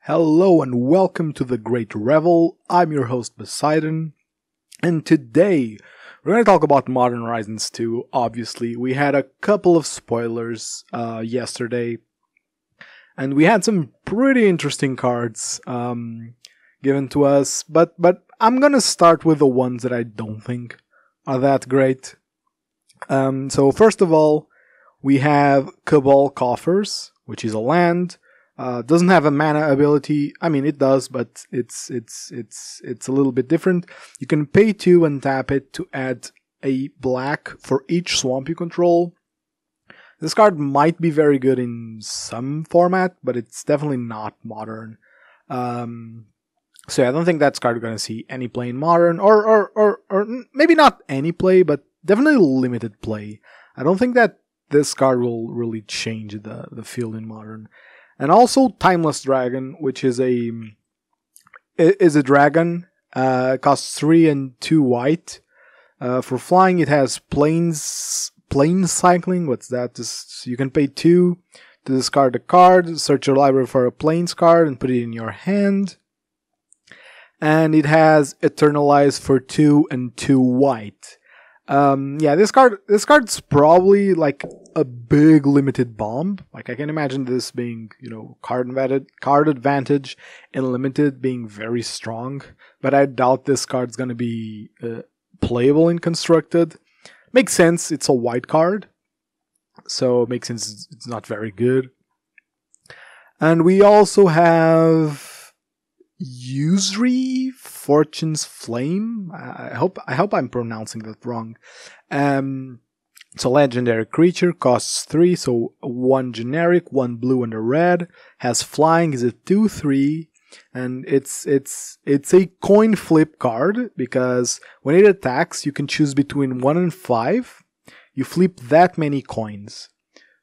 Hello and welcome to the Great Revel. I'm your host Bosseidon, and today we're going to talk about Modern Horizons 2. Obviously, we had a couple of spoilers yesterday, and we had some pretty interesting cards given to us, but I'm going to start with the ones that I don't think are that great. So first of all, we have Cabal Coffers, which is a land. Doesn't have a mana ability. I mean, it does, but it's a little bit different. You can pay 2 and tap it to add a black for each swamp you control. This card might be very good in some format, but it's definitely not modern. So yeah, I don't think that's card going to see any play in modern, or maybe not any play, but definitely limited play. I don't think that this card will really change the field in modern. And also Timeless Dragon, which is a dragon, costs 3 and 2 white. For flying, it has plane cycling. What's that? You can pay 2 to discard a card, search your library for a planes card, and put it in your hand. And it has Eternalize for 2 and 2 white. Yeah, this card's probably like a big limited bomb. Like, I can imagine this being, card advantage and limited being very strong, but I doubt this card's gonna be playable in constructed. Makes sense, it's a white card, so it makes sense it's not very good. And we also have Usury Fortune's Flame. I hope I'm pronouncing that wrong. It's a legendary creature, costs 3, so 1 generic, 1 blue and a red. Has flying, is a 2/3, and it's a coin flip card because when it attacks, you can choose between 1 and 5. You flip that many coins.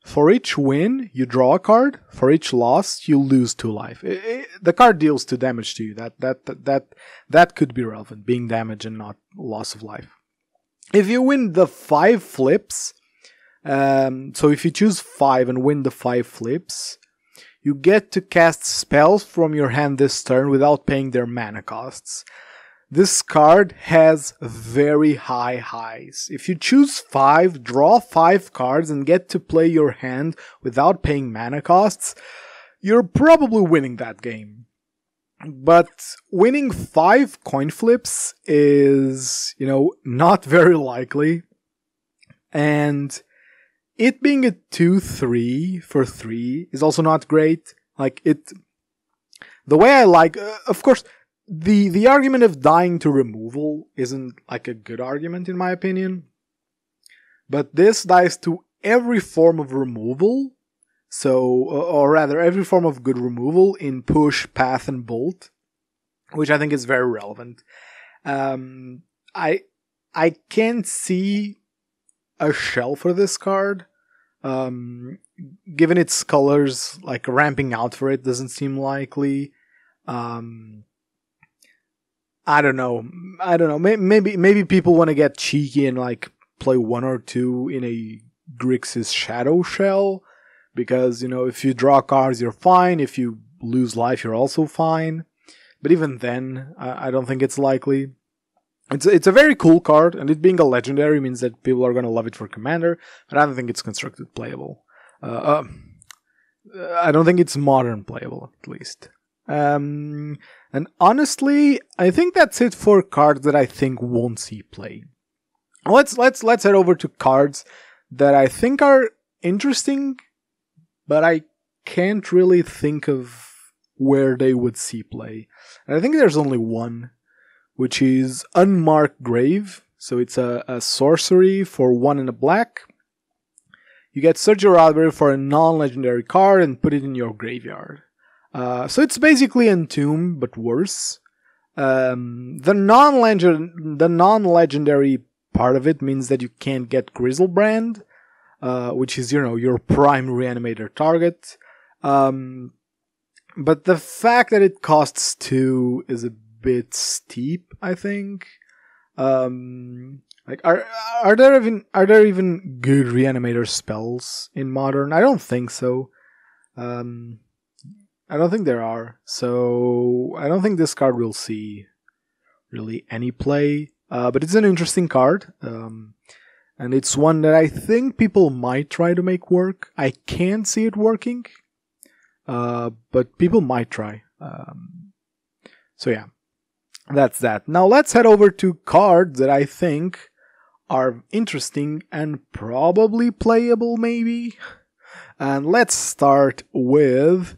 For each win, you draw a card. For each loss, you lose 2 life. The card deals 2 damage to you. That could be relevant, being damage and not loss of life. If you win the 5 flips, so if you choose 5 and win the 5 flips, you get to cast spells from your hand this turn without paying their mana costs. This card has very high highs. If you choose 5, draw 5 cards, and get to play your hand without paying mana costs, you're probably winning that game. But winning 5 coin flips is, not very likely. And it being a 2/3 for 3 is also not great. The way I like, of course, the argument of dying to removal isn't like a good argument in my opinion. But this dies to every form of removal. So, or rather, every form of good removal in push, path, and bolt, which I think is very relevant. I can't see a shell for this card. Given its colors, like ramping out for it doesn't seem likely. I don't know. Maybe people want to get cheeky and like play 1 or 2 in a Grixis Shadow Shell. Because, if you draw cards, you're fine. If you lose life, you're also fine. But even then, I don't think it's likely. It's a very cool card, and it being a legendary means that people are going to love it for Commander, but I don't think it's constructed playable. I don't think it's modern playable, at least. And honestly, I think that's it for cards that I think won't see play. Let's head over to cards that I think are interesting, but I can't really think of where they would see play. And I think there's only one, which is Unmarked Grave. So it's a sorcery for 1 and a black. You get search your library for a non-legendary card and put it in your graveyard. So it's basically Entomb, but worse. The non-legendary part of it means that you can't get Grizzlebrand, which is, your prime reanimator target. But the fact that it costs 2 is a bit steep, I think. Are there even good reanimator spells in modern? I don't think so. I don't think there are. So I don't think this card will see really any play. But it's an interesting card. And it's one that I think people might try to make work. I can't see it working. But people might try. So yeah, that's that. Now let's head over to cards that I think are interesting and probably playable, maybe. And let's start with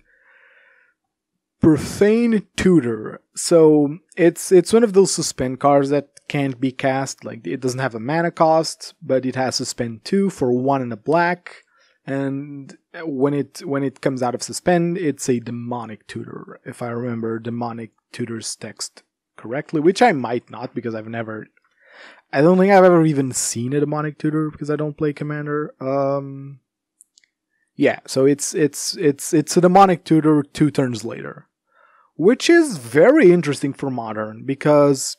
Profane Tutor. So it's one of those suspend cards that can't be cast. Like, it doesn't have a mana cost, but it has suspend 2 for 1 and a black. And when it comes out of suspend, it's a demonic tutor. If I remember demonic tutor's text correctly, which I might not, because I don't think I've ever even seen a demonic tutor because I don't play commander. Yeah, so it's a demonic tutor 2 turns later, which is very interesting for modern because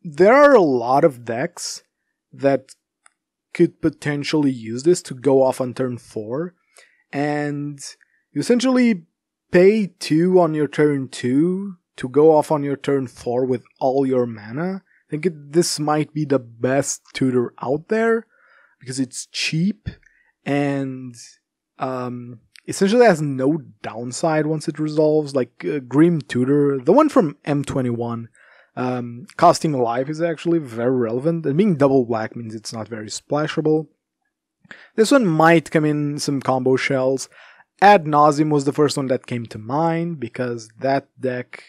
there are a lot of decks that could potentially use this to go off on turn 4, and you essentially pay 2 on your turn 2 to go off on your turn 4 with all your mana. I think this might be the best tutor out there because it's cheap and essentially has no downside once it resolves. Like Grim Tutor, the one from M21, costing life is actually very relevant, and being double black means it's not very splashable. This one might come in some combo shells. Ad Nauseam was the first one that came to mind because that deck,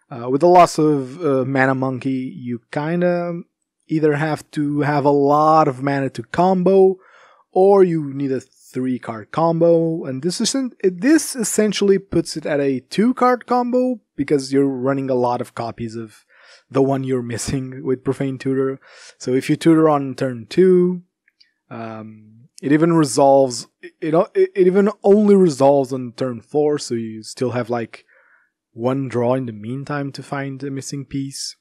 with the loss of Mana Monkey, you kinda either have to have a lot of mana to combo, or you need a 3-card combo, and this essentially puts it at a 2-card combo because you're running a lot of copies of the one you're missing with Profane Tutor. So if you tutor on turn 2, it even resolves. It even only resolves on turn 4, so you still have like 1 draw in the meantime to find a missing piece,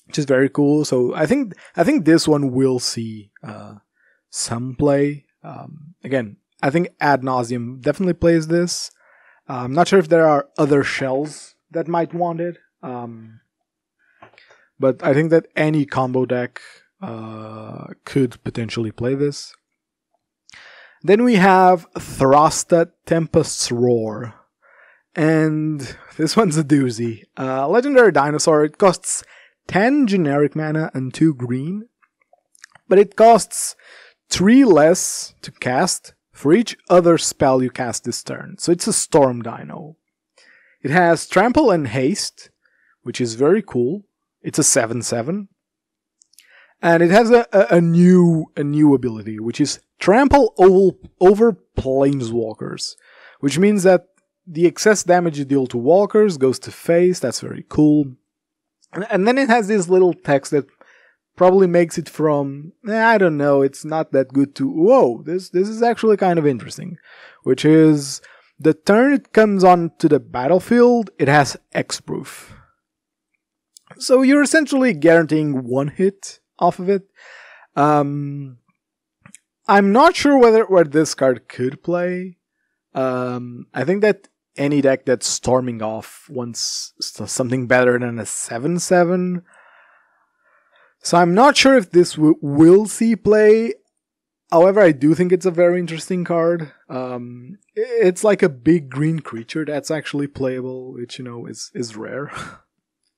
which is very cool. So I think this one will see some play. Again, I think Ad Nauseam definitely plays this. I'm not sure if there are other shells that might want it. But I think that any combo deck could potentially play this. Then we have Thrasta Tempest's Roar. And this one's a doozy. Legendary Dinosaur, it costs 10 generic mana and 2 green. But it costs 3 less to cast for each other spell you cast this turn. So it's a Storm Dino. It has Trample and Haste, which is very cool. It's a 7/7. And it has a new ability, which is Trample over Planeswalkers. Which means that the excess damage you deal to walkers goes to face. That's very cool. And then it has this little text that probably makes it from, I don't know, it's not that good to, whoa, this is actually kind of interesting. Which is, the turn it comes onto the battlefield, it has X-Proof. So you're essentially guaranteeing 1 hit off of it. I'm not sure where this card could play. I think that any deck that's storming off wants something better than a 7/7. So I'm not sure if this will see play. However, I do think it's a very interesting card. It's like a big green creature that's actually playable, which, is rare.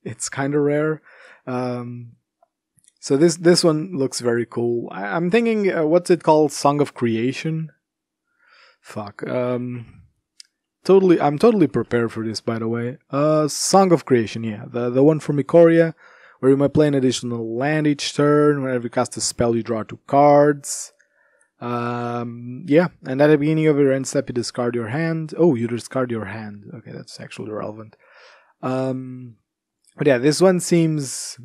It's kind of rare. So this one looks very cool. I'm thinking, what's it called? Song of Creation? Fuck. I'm totally prepared for this, by the way. Song of Creation, yeah. The one from Ikoria, where you might play an additional land each turn. Whenever you cast a spell, you draw 2 cards. Yeah, and at the beginning of your end step, you discard your hand. Oh, you discard your hand. Okay, that's actually relevant. But yeah, this one seems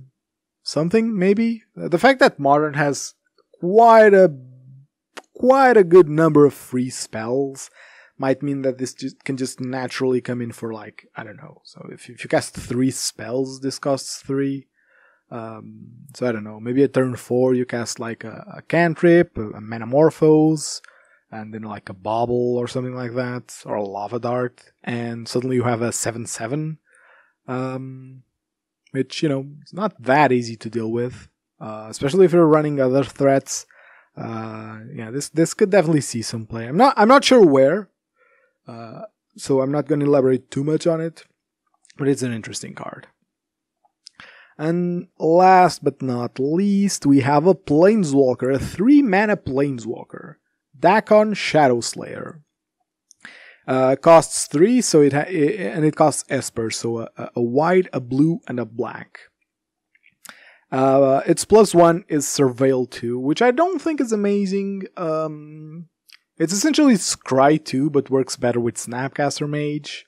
something, maybe. The fact that Modern has quite a good number of free spells might mean that this can just naturally come in for, like, I don't know. So if you cast 3 spells, this costs 3. So I don't know. Maybe at turn 4 you cast like a cantrip, a Metamorphose, and then like a bobble or something like that, or a lava dart, and suddenly you have a 7/7, which, it's not that easy to deal with, especially if you're running other threats. This could definitely see some play. I'm not sure where, so I'm not going to elaborate too much on it, but it's an interesting card. And last but not least, we have a Planeswalker, a 3-mana Planeswalker, Dakon Shadowslayer. Costs 3, so it costs Esper, so a white, a blue, and a black. Its +1 is Surveil 2, which I don't think is amazing. It's essentially Scry 2, but works better with Snapcaster Mage.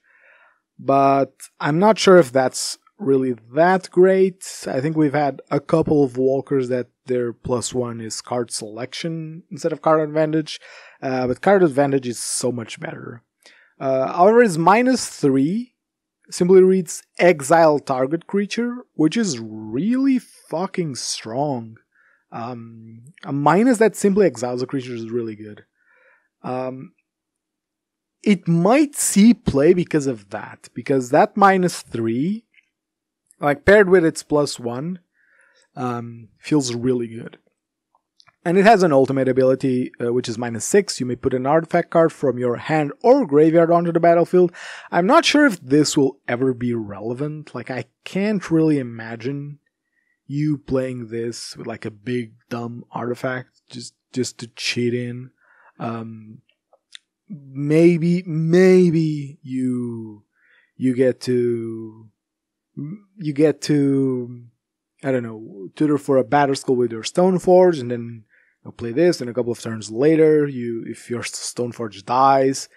But I'm not sure if that's really that great. I think we've had a couple of walkers that their +1 is card selection instead of card advantage, but card advantage is so much better. However, it's -3, simply reads exile target creature, which is really fucking strong. A minus that simply exiles a creature is really good. It might see play because of that, because that -3, like paired with its +1, feels really good. And it has an ultimate ability, which is -6. You may put an artifact card from your hand or graveyard onto the battlefield. I'm not sure if this will ever be relevant. Like, I can't really imagine you playing this with like a big dumb artifact just to cheat in. Maybe you get to I don't know, tutor for a Battle Skull with your Stoneforge, and then play this, and a couple of turns later, if your Stoneforge dies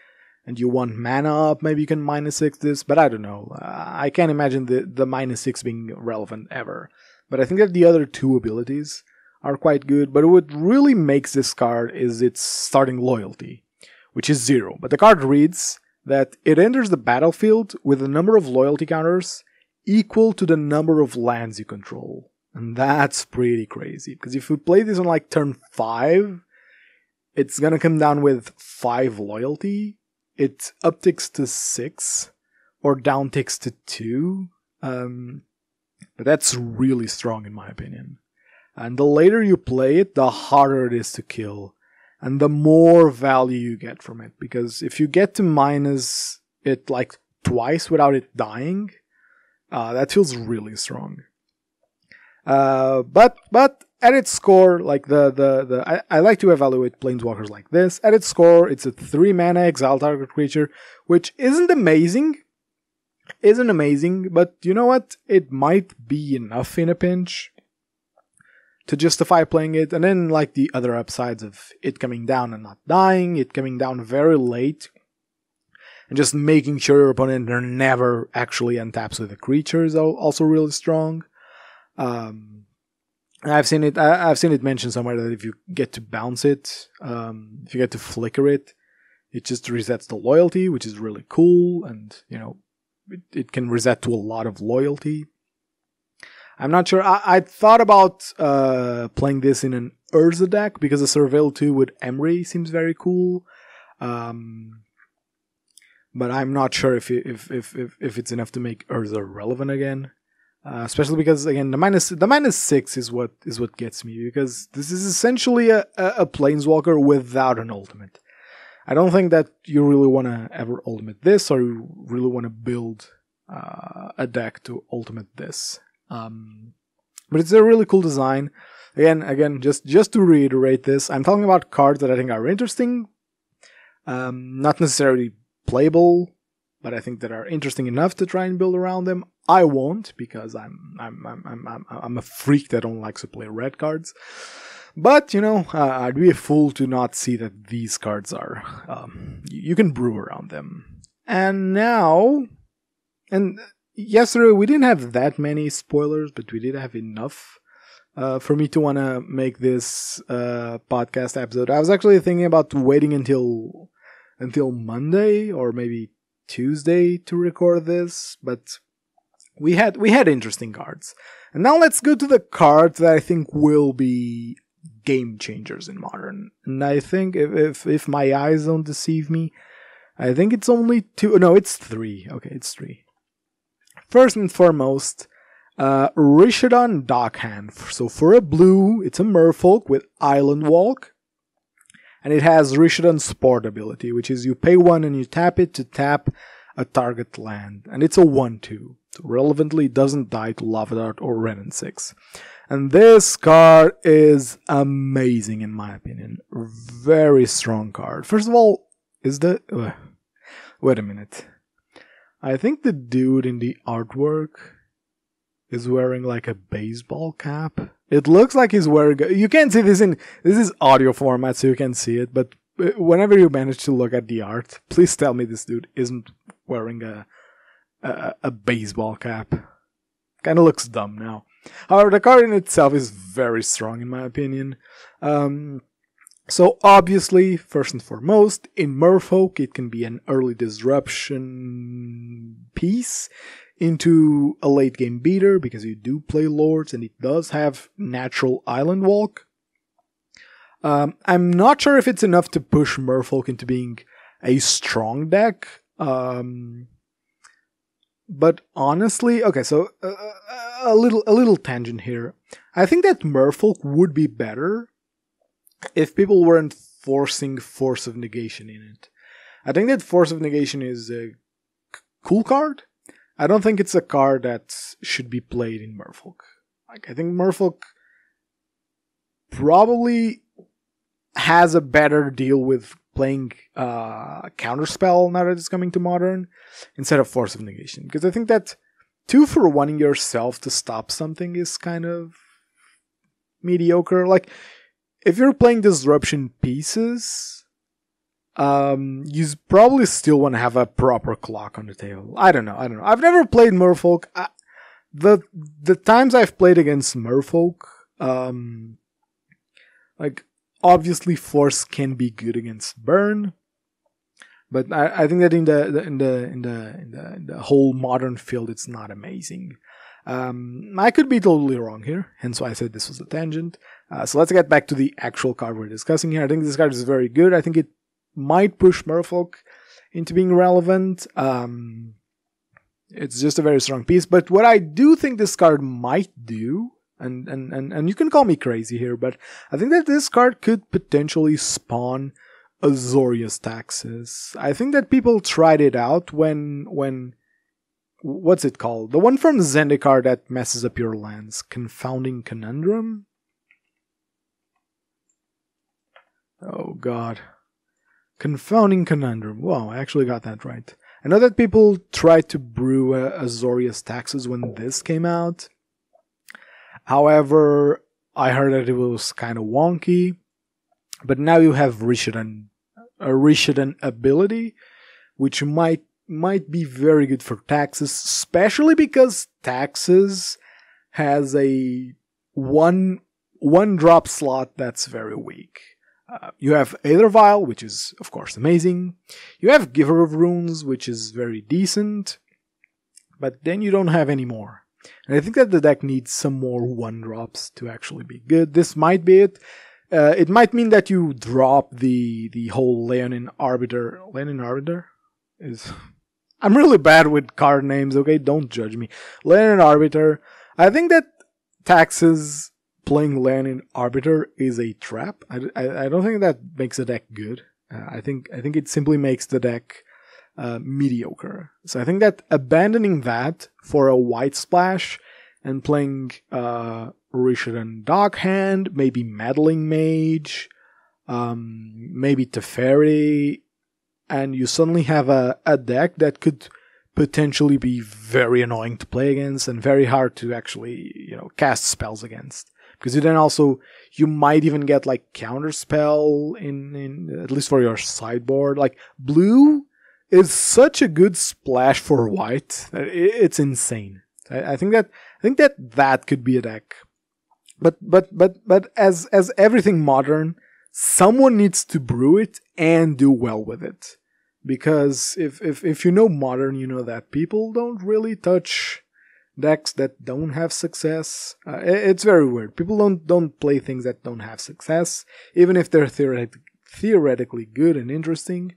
and you want mana up, maybe you can -6 this, but I don't know. I can't imagine the -6 being relevant ever. But I think that the other two abilities are quite good, but what really makes this card is its starting loyalty, which is 0. But the card reads that it enters the battlefield with a number of loyalty counters equal to the number of lands you control. And that's pretty crazy, because if you play this on like turn 5, it's gonna come down with 5 loyalty. It upticks to 6, or downticks to 2. But that's really strong in my opinion. And the later you play it, the harder it is to kill, and the more value you get from it. Because if you get to minus it like twice without it dying, that feels really strong. But at its core, like I like to evaluate Planeswalkers like this. At its core, it's a 3-mana exile target creature, which isn't amazing, but you know what? It might be enough in a pinch to justify playing it. And then like the other upsides of it coming down and not dying, it coming down very late, and just making sure your opponent never actually untaps with a creature is also really strong. I've seen it mentioned somewhere that if you get to bounce it, if you get to flicker it, it just resets the loyalty, which is really cool, and it can reset to a lot of loyalty. I'm not sure. I thought about playing this in an Urza deck, because a Surveil 2 with Emry seems very cool. But I'm not sure if it's enough to make Urza relevant again. Especially because, again, the -6 is what gets me, because this is essentially a Planeswalker without an ultimate. I don't think that you really want to ever ultimate this, or you really want to build a deck to ultimate this. But it's a really cool design. Again, just to reiterate this, I'm talking about cards that I think are interesting, not necessarily playable, but I think that are interesting enough to try and build around them. I won't, because I'm a freak that don't like to play red cards. But I'd be a fool to not see that these cards are you can brew around them. And yesterday we didn't have that many spoilers, but we did have enough for me to want to make this podcast episode. I was actually thinking about waiting until Monday or maybe Tuesday to record this, but we had interesting cards. And now let's go to the cards that I think will be game changers in Modern. And I think if my eyes don't deceive me, I think it's only 2. No, it's 3. Okay, it's 3. First and foremost, Rishodon Dockhand. So for a blue, it's a merfolk with Island Walk. And it has Rishodon Sport ability, which is you pay 1 and you tap it to tap a target land. And it's a 1/2. So relevantly, it doesn't die to Lava Dart or Ren and 6. And this card is amazing in my opinion. Very strong card. First of all, wait a minute. I think the dude in the artwork is wearing like a baseball cap. It looks like he's wearing you can't see this this is audio format so you can see it, but whenever you manage to look at the art, please tell me this dude isn't wearing a baseball cap. Kind of looks dumb now. However, the card in itself is very strong in my opinion. So obviously, first and foremost, in Merfolk, it can be an early disruption piece into a late game beater because you do play Lords and it does have natural Island Walk. I'm not sure if it's enough to push Merfolk into being a strong deck. But honestly, okay, so a little tangent here. I think that Merfolk would be better if people weren't forcing Force of Negation in it. I think that Force of Negation is a cool card. I don't think it's a card that should be played in Merfolk. Like, I think Merfolk probably has a better deal with playing Counterspell now that it's coming to Modern instead of Force of Negation. Because I think that 2 for 1ing yourself to stop something is kind of mediocre. Like, if you're playing disruption pieces, you probably still want to have a proper clock on the table. I don't know. I've never played Merfolk. The times I've played against Merfolk, like obviously Force can be good against Burn, but I think that in the whole Modern field, it's not amazing. I could be totally wrong here, hence why I said this was a tangent. So let's get back to the actual card we're discussing here. I think this card is very good. I think it might push Merfolk into being relevant. It's just a very strong piece. But what I do think this card might do, and you can call me crazy here, but I think that this card could potentially spawn Azorius Taxes. I think that people tried it out when what's it called? The one from Zendikar that messes up your lands. Confounding Conundrum? Oh god. Confounding Conundrum. Wow, I actually got that right. I know that people tried to brew Azorius Taxes when this came out. However, I heard that it was kind of wonky. But now you have Rishodon ability, which might be very good for Taxes, especially because Taxes has a one drop slot that's very weak. You have Aether Vial, which is of course amazing. You have Giver of Runes, which is very decent, but then you don't have any more. And I think that the deck needs some more 1-drops to actually be good. This might be it. It might mean that you drop the whole Leonin Arbiter. Leonin Arbiter is... I'm really bad with card names, okay? Don't judge me. Leonin Arbiter. I think that Taxes playing Leonin Arbiter is a trap. I don't think that makes the deck good. I think it simply makes the deck mediocre. So I think that abandoning that for a white splash and playing Rishodon Dockhand, maybe Meddling Mage, maybe Teferi, and you suddenly have a deck that could potentially be very annoying to play against and very hard to actually, cast spells against. Because you might even get like Counterspell in at least for your sideboard. Like blue is such a good splash for white that it's insane. I think that could be a deck. But as everything modern, someone needs to brew it and do well with it. Because if you know modern, you know that people don't really touch decks that don't have success. It's very weird. People don't play things that don't have success, even if they're theoretically good and interesting.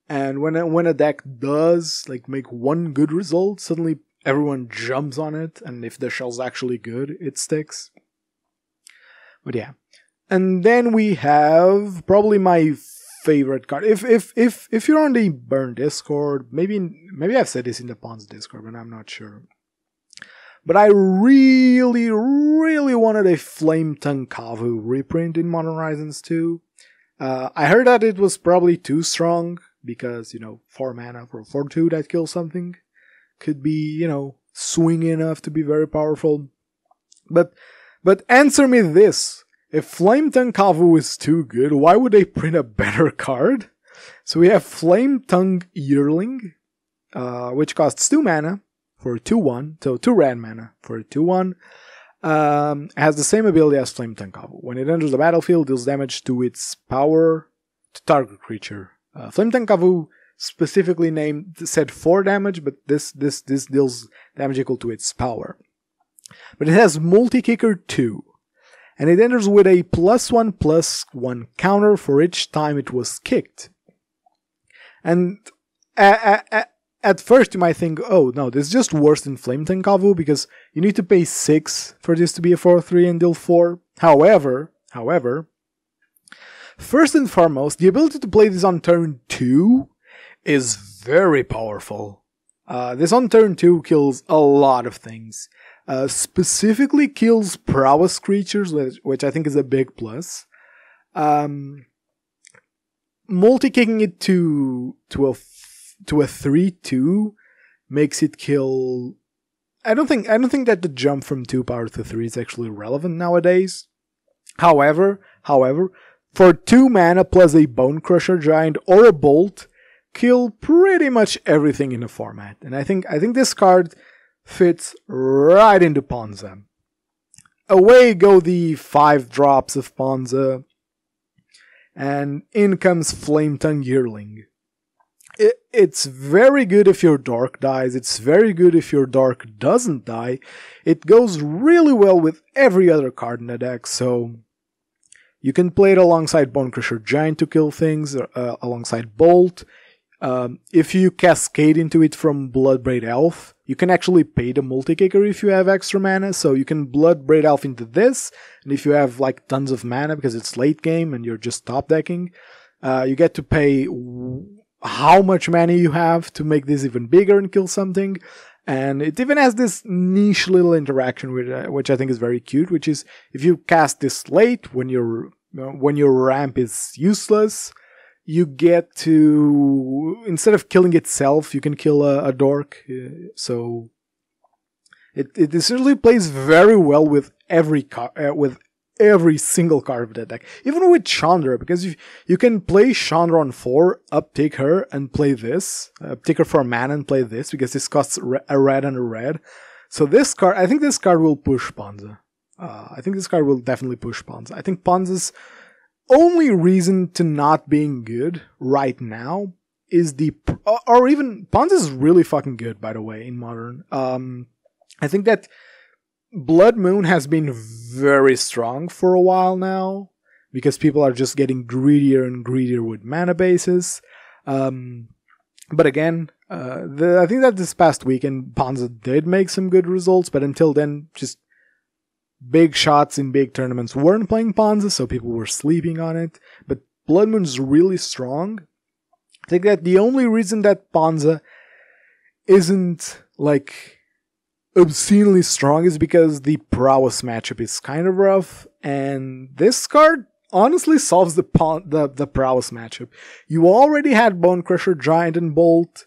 And when a deck does like make one good result, suddenly everyone jumps on it, and if the shell's actually good, it sticks. But yeah. And then we have probably my favorite card. If you're on the Burn Discord, maybe I've said this in the Pawns Discord, but I'm not sure. But I really wanted a Flame Tongue Kavu reprint in Modern Horizons 2. I heard that it was probably too strong, because, 4 mana for 4/2 that kills something could be, swingy enough to be very powerful. But answer me this. If Flame Tongue Kavu is too good, why would they print a better card? So we have Flame Tongue Yearling, which costs 2 mana for a 2/1, so 2 red mana for a 2/1. Has the same ability as Flame Tongue Kavu. When it enters the battlefield, deals damage to its power to target creature. Flame Tongue Kavu specifically said 4 damage, but this deals damage equal to its power. But it has Multi-Kicker 2. And it enters with a +1/+1 counter for each time it was kicked. And at first you might think, oh no, this is just worse than Flame Tongue Kavu, because you need to pay 6 for this to be a 4/3 and deal 4. However, first and foremost, the ability to play this on turn 2 is very powerful. This on turn 2 kills a lot of things. Specifically kills prowess creatures, which I think is a big plus. Multi-kicking it to a 3/2 makes it kill. I don't think that the jump from 2 power to 3 is actually relevant nowadays. However, for 2 mana plus a Bone Crusher Giant or a Bolt, kill pretty much everything in the format. And I think this card fits right into Ponza. Away go the 5 drops of Ponza, and in comes Flame Tongue Yearling. It's very good if your Dark dies, it's very good if your Dark doesn't die. It goes really well with every other card in the deck, so you can play it alongside Bone Crusher Giant to kill things, alongside Bolt. If you cascade into it from Bloodbraid Elf, you can actually pay the Multi-Kicker if you have extra mana, so you can Bloodbraid Elf into this, and if you have like tons of mana because it's late game and you're just top decking, you get to pay how much mana you have to make this even bigger and kill something. And it even has this niche little interaction with which I think is very cute, which is if you cast this late when your ramp is useless, you get to, instead of killing itself, you can kill a dork. So it essentially plays very well with every single card of that deck. Even with Chandra, because you can play Chandra on 4, uptick her and play this. Uptick her for mana and play this, because this costs a red and a red. So this card, I think this card will push Ponza. I think this card will definitely push Ponza. I think Ponza's only reason to not being good right now is or even Ponza is really fucking good, by the way, in Modern. I think that Blood Moon has been very strong for a while now, because people are just getting greedier and greedier with mana bases. But again, I think that this past weekend Ponza did make some good results, but until then, just big shots in big tournaments weren't playing Ponza, so people were sleeping on it. But Blood Moon's really strong. I think that the only reason that Ponza isn't like obscenely strong is because the prowess matchup is kind of rough, and this card honestly solves the prowess matchup. You already had Bone Crusher Giant and Bolt,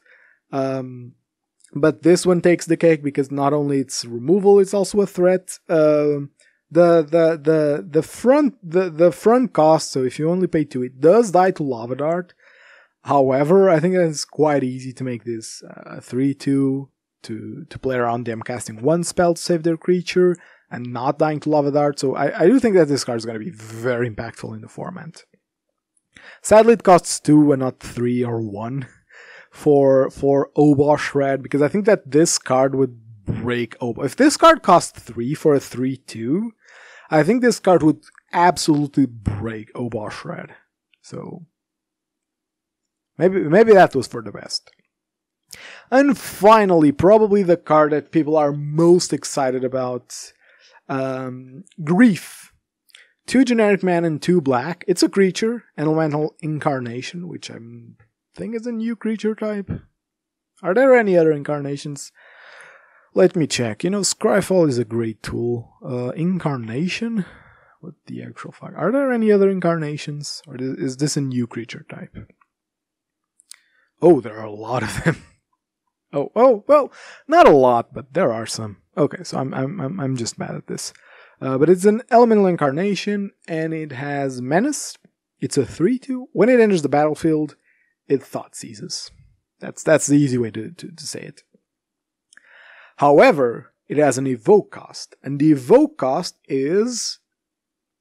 but this one takes the cake because not only it's removal, it's also a threat. The front cost, so if you only pay 2, it does die to Lava Dart. However, I think it's quite easy to make this 3/2 to play around them casting 1 spell to save their creature and not dying to Lava Dart. So I do think that this card is going to be very impactful in the format. Sadly, it costs 2 and not 3 or 1 for Obosh Red, because I think that this card would break Oba. If this card cost 3 for a 3/2, I think this card would absolutely break Oba Shred. So maybe that was for the best. And finally, probably the card that people are most excited about, Grief. 2 generic mana and 2 black. It's a creature, Elemental Incarnation, which I think is a new creature type. Are there any other incarnations? Let me check. Scryfall is a great tool. Incarnation? What the actual fuck? Are there any other incarnations? Or is this a new creature type? Oh, there are a lot of them. Oh, well, not a lot, but there are some. Okay, so I'm just bad at this. But it's an Elemental Incarnation, and it has Menace. It's a 3/2. When it enters the battlefield, it thought seizes. That's the easy way to say it. However, it has an evoke cost, and the evoke cost is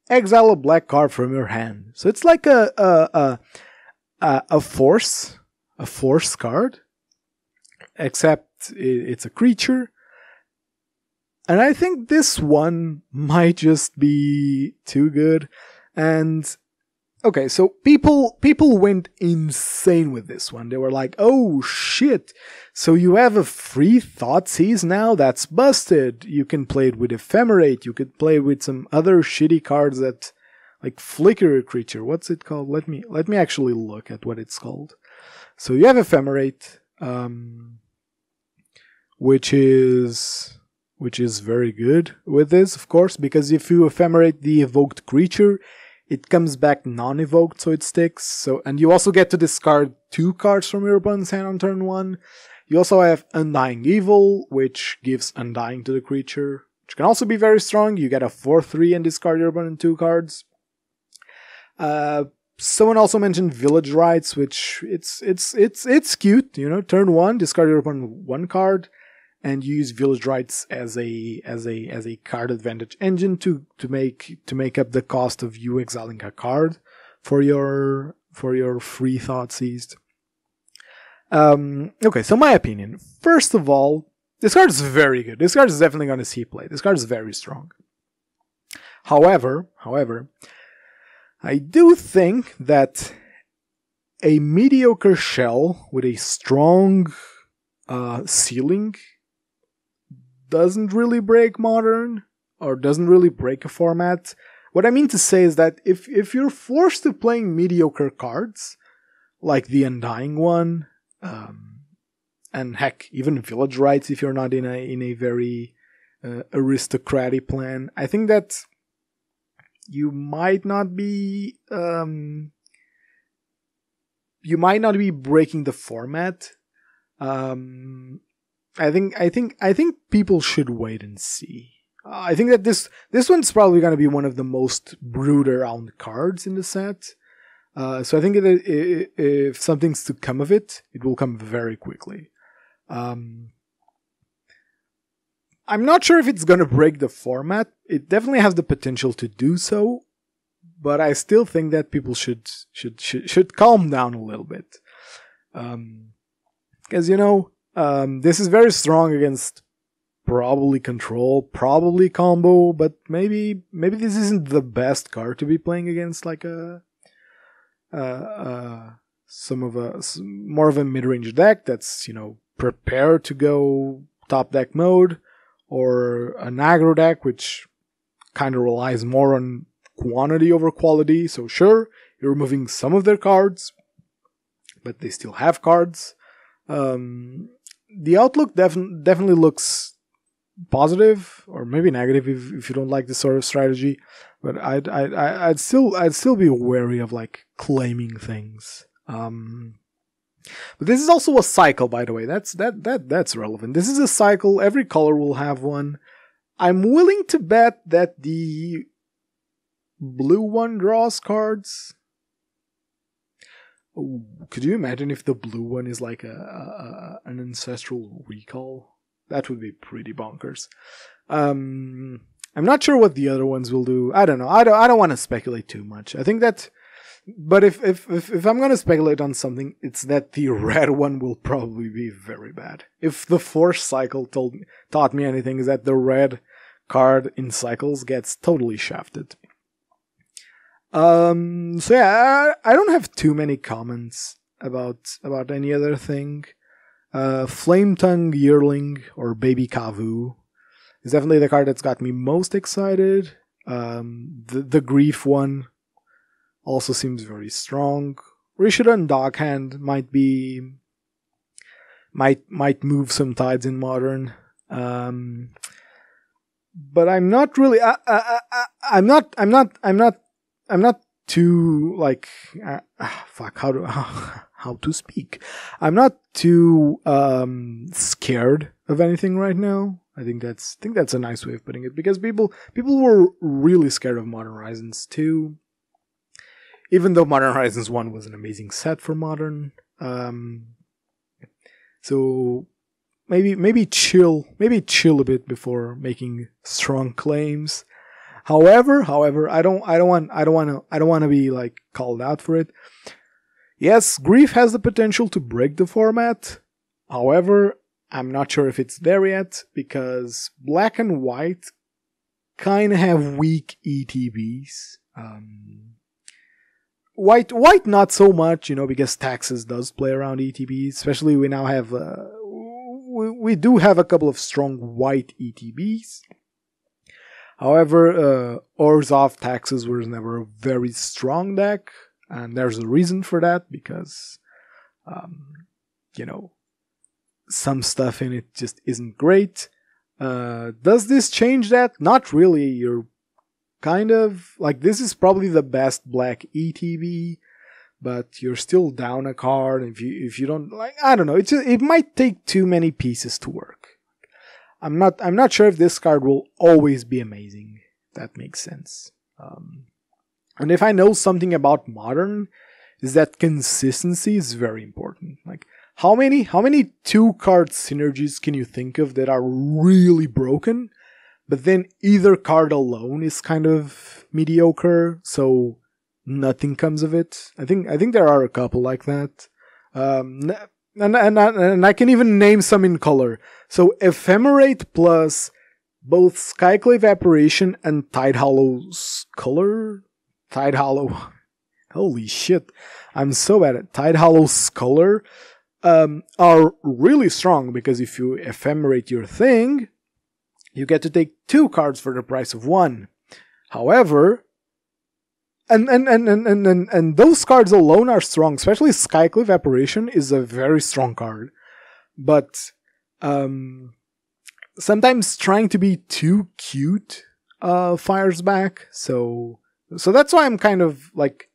exile a black card from your hand. So it's like a force card, except it's a creature. And I think this one might just be too good. And okay, so people went insane with this one. They were like, "Oh shit! So you have a free Thoughtseize now? That's busted. You can play it with Ephemerate. You could play it with some other shitty cards that, like Flicker a creature. What's it called? Let me actually look at what it's called. So you have Ephemerate, which is very good with this, of course, because if you ephemerate the evoked creature, it comes back non-evoked, so it sticks. And you also get to discard 2 cards from your opponent's hand on turn 1. You also have Undying Evil, which gives Undying to the creature, which can also be very strong. You get a 4/3 and discard your opponent's 2 cards. Someone also mentioned Village Rites, which it's cute. Turn 1, discard your opponent 1 card. And use Village Rites as a card advantage engine to make up the cost of you exiling a card for your free Thoughtseize. Okay, so my opinion. First of all, this card is very good. This card is definitely going to see play. This card is very strong. However, I do think that a mediocre shell with a strong ceiling doesn't really break Modern, or doesn't really break a format. What I mean to say is that if you're forced to playing mediocre cards, like the Undying one, and heck, even Village Rites if you're not in a very aristocratic plan, I think that you might not be breaking the format. I think people should wait and see. I think that this one's probably going to be one of the most brewed around cards in the set. So I think if something's to come of it, it will come very quickly. I'm not sure if it's going to break the format. It definitely has the potential to do so, but I still think that people should calm down a little bit. Because this is very strong against probably control, probably combo, but maybe this isn't the best card to be playing against, like more of a mid-range deck that's prepared to go top deck mode, or an aggro deck which kind of relies more on quantity over quality. So sure, you're removing some of their cards, but they still have cards. The outlook definitely looks positive, or maybe negative if you don't like this sort of strategy. But I'd still be wary of like claiming things. But this is also a cycle, by the way. That's relevant. This is a cycle. Every color will have one. I'm willing to bet that the blue one draws cards. Ooh, could you imagine if the blue one is like an ancestral recall? That would be pretty bonkers. I'm not sure what the other ones will do. I don't know. I don't want to speculate too much. I think that But if I'm gonna speculate on something, it's that the red one will probably be very bad. If the force cycle taught me anything, is that the red card in cycles gets totally shafted. So yeah, I don't have too many comments about any other thing. Flame Tongue Yearling or Baby Kavu is definitely the card that's got me most excited. The Grief one also seems very strong. Rishidan Doghand might move some tides in Modern. But I'm not really. I'm not too like. Fuck. How to speak? I'm not too scared of anything right now. I think that's a nice way of putting it, because people were really scared of Modern Horizons 2. Even though Modern Horizons 1 was an amazing set for Modern. So maybe chill a bit before making strong claims. However, I don't want to be like called out for it. Yes, Grief has the potential to break the format. However, I'm not sure if it's there yet, because Black and White kind of have weak ETBs. White not so much, because Taxes does play around ETBs. Especially we now have we do have a couple of strong white ETBs. However, Orzhov Taxes was never a very strong deck, and there's a reason for that, because some stuff in it just isn't great. Does this change that? Not really. You're kind of like, this is probably the best black ETB, but you're still down a card. If you don't like, I don't know. It might take too many pieces to work. I'm not sure if this card will always be amazing. If that makes sense. And if I know something about Modern, is that consistency is very important. Like, how many 2-card synergies can you think of that are really broken, but then either card alone is kind of mediocre, so nothing comes of it? I think there are a couple like that. And I can even name some in color. So Ephemerate plus both Skyclave Apparition and Tide Hollow's color. Tide Hollow. Holy shit. I'm so bad at Tide Hollow's color. Are really strong, because if you ephemerate your thing, you get to take 2 cards for the price of 1. However, and those cards alone are strong. Especially Skyclave Apparition is a very strong card. But sometimes trying to be too cute fires back. So that's why I'm kind of like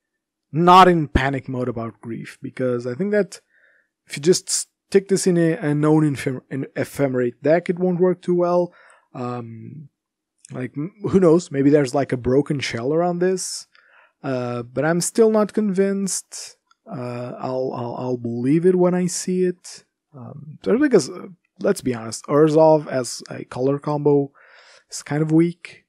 not in panic mode about Grief, because I think that if you just stick this in a known ephemerate deck, it won't work too well. Like, who knows? Maybe there's like a broken shell around this. But I'm still not convinced. I'll believe it when I see it. Because let's be honest, Orzhov as a color combo is kind of weak.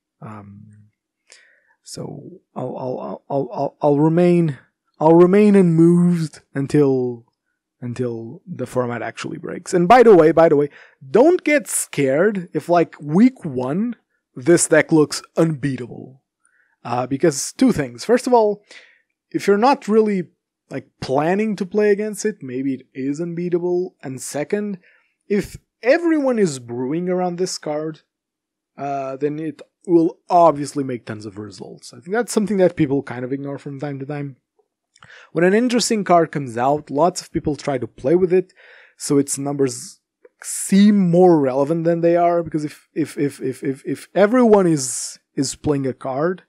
So I'll remain unmoved until the format actually breaks. And by the way, don't get scared if like week 1 this deck looks unbeatable. Because 2 things. First of all, if you're not really like planning to play against it, maybe it is unbeatable. And second, if everyone is brewing around this card, then it will obviously make tons of results. I think that's something that people kind of ignore from time to time. When an interesting card comes out, lots of people try to play with it, so its numbers seem more relevant than they are. Because if everyone is playing a card,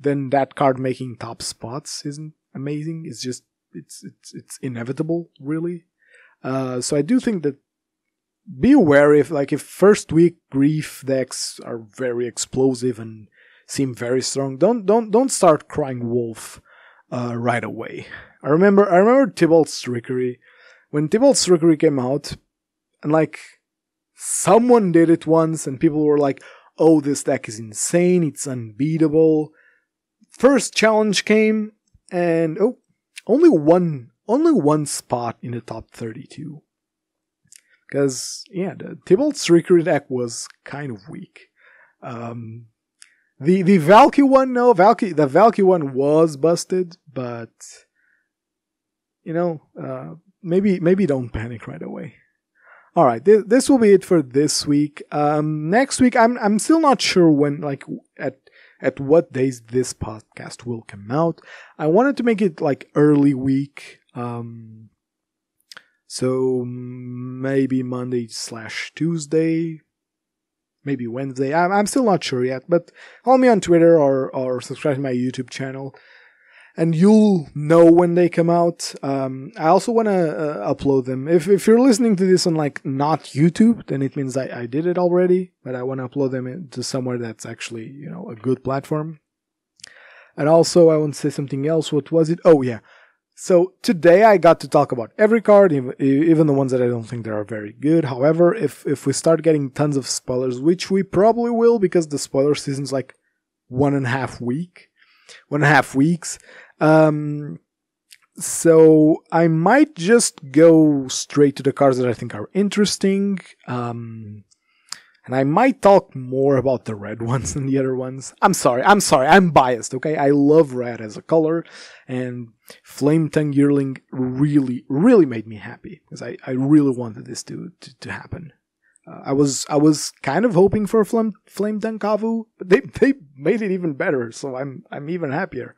then that card making top spots isn't amazing. It's just it's inevitable, really. So I do think that be aware if first week Grief decks are very explosive and seem very strong. Don't start crying wolf right away. I remember Tybalt's Trickery. When Tybalt's Trickery came out, and like someone did it once, and people were like, "Oh, this deck is insane. It's unbeatable." First challenge came, and only one spot in the top 32. Because the Tybalt's Trickery deck was kind of weak. The Valky one, no, the Valky one was busted, but maybe don't panic right away. All right, this will be it for this week. Next week, I'm still not sure when, like at what days this podcast will come out. I wanted to make it like early week, so maybe Monday/Tuesday. Maybe Wednesday. I'm still not sure yet, but follow me on Twitter or subscribe to my YouTube channel, and you'll know when they come out. I also want to upload them. If you're listening to this on like not YouTube, then it means I did it already, but I want to upload them into somewhere that's actually a good platform. And also I want to say something else. What was it? Oh yeah. So today I got to talk about every card, even the ones that I don't think they are very good. However, if we start getting tons of spoilers, which we probably will because the spoiler season's like 1.5 weeks. So I might just go straight to the cards that I think are interesting. And I might talk more about the red ones than the other ones. I'm sorry, I'm biased, okay? I love red as a color, and Flame Tongue Yearling really, really made me happy, because I really wanted this to happen. I was kind of hoping for Flame Tongue Kavu, but they made it even better, so I'm even happier.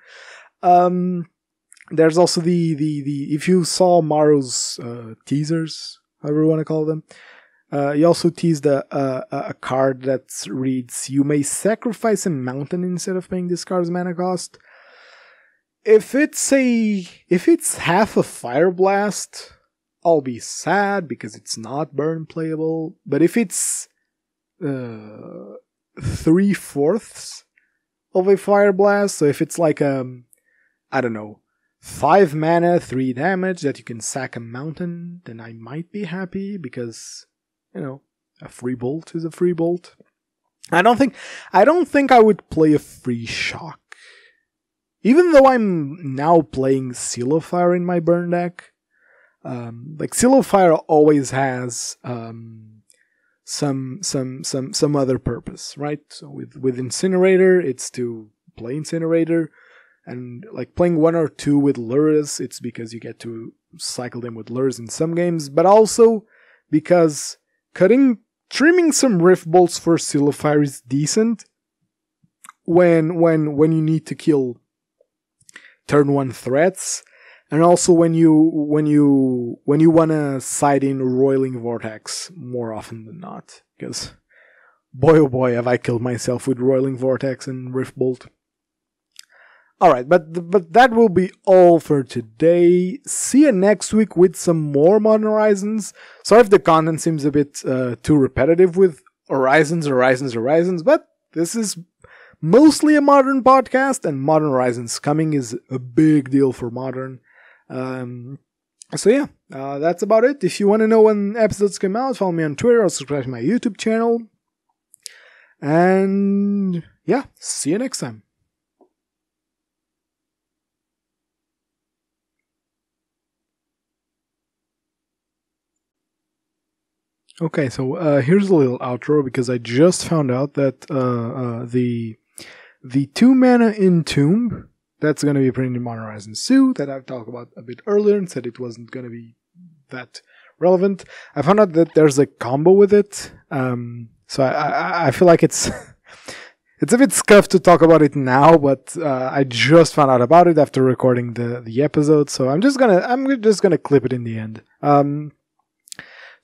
There's also the if you saw Maro's teasers, however you want to call them, he also teased a card that reads, "You may sacrifice a mountain instead of paying this card's mana cost." If it's half a Fire Blast, I'll be sad because it's not burn playable. But if it's 3/4 of a Fire Blast, so if it's like I don't know, 5 mana, 3 damage that you can sack a mountain, then I might be happy because a free bolt is a free bolt. I don't think I would play a free shock. Even though I'm now playing Seal of Fire in my burn deck, like Seal of Fire always has some other purpose, right? So with Incinerator, it's to play Incinerator, and like playing 1 or 2 with Lures, it's because you get to cycle them with Lures in some games, but also because trimming some Rift Bolts for Seal of Fire is decent when you need to kill turn 1 threats, and also when you wanna side in Roiling Vortex more often than not, because boy oh boy have I killed myself with Roiling Vortex and Rift Bolt. Alright, but that will be all for today. See you next week with some more Modern Horizons. Sorry if the content seems a bit too repetitive with Horizons, but this is mostly a Modern podcast, and Modern Horizons coming is a big deal for Modern. So yeah, that's about it. If you want to know when episodes come out, follow me on Twitter or subscribe to my YouTube channel. And yeah, see you next time. Okay, so here's a little outro because I just found out that the 2 mana Entomb that's going to be printed in Modern Horizons 2 that I've talked about a bit earlier and said it wasn't going to be that relevant. I found out that there's a combo with it, so I feel like it's a bit scuffed to talk about it now, but I just found out about it after recording the episode, so I'm just gonna clip it in the end.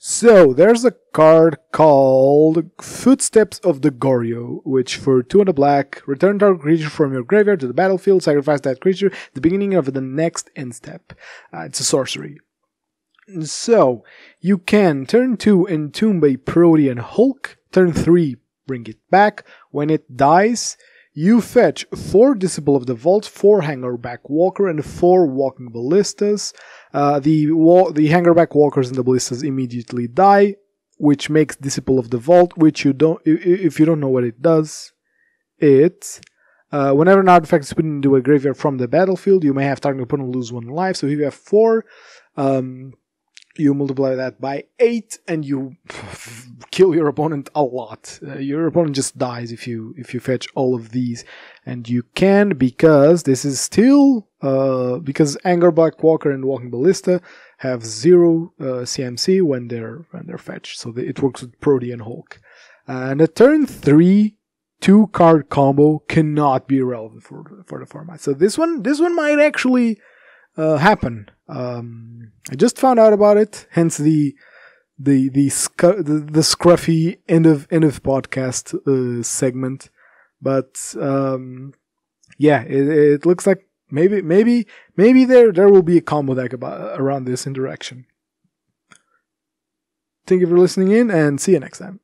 So, there's a card called Footsteps of the Goryo, which for 2 and a black, return target creature from your graveyard to the battlefield, sacrifice that creature at the beginning of the next end step. It's a sorcery. So, you can turn 2 Entomb a Protean Hulk, turn 3 bring it back. When it dies, you fetch 4 Disciple of the Vault, 4 Hangerback Walker, and 4 Walking Ballistas. The Hangerback Walkers and the Ballistas immediately die, which makes Disciple of the Vault, which if you don't know what it does, it Whenever an artifact is put into a graveyard from the battlefield, you may have target opponent lose 1 life. So if you have 4, you multiply that by 8, and you kill your opponent a lot. Your opponent just dies if you fetch all of these, and you can, because this is still because Anger, Black Walker, and Walking Ballista have 0 CMC when they're fetched, so it works with Protean and Hulk. And a turn 3 2-card combo cannot be relevant for the format. So this one might actually happen. I just found out about it, hence the scruffy end of podcast segment. But yeah, it looks like maybe there will be a combo deck around this interaction. Thank you for listening in, and see you next time.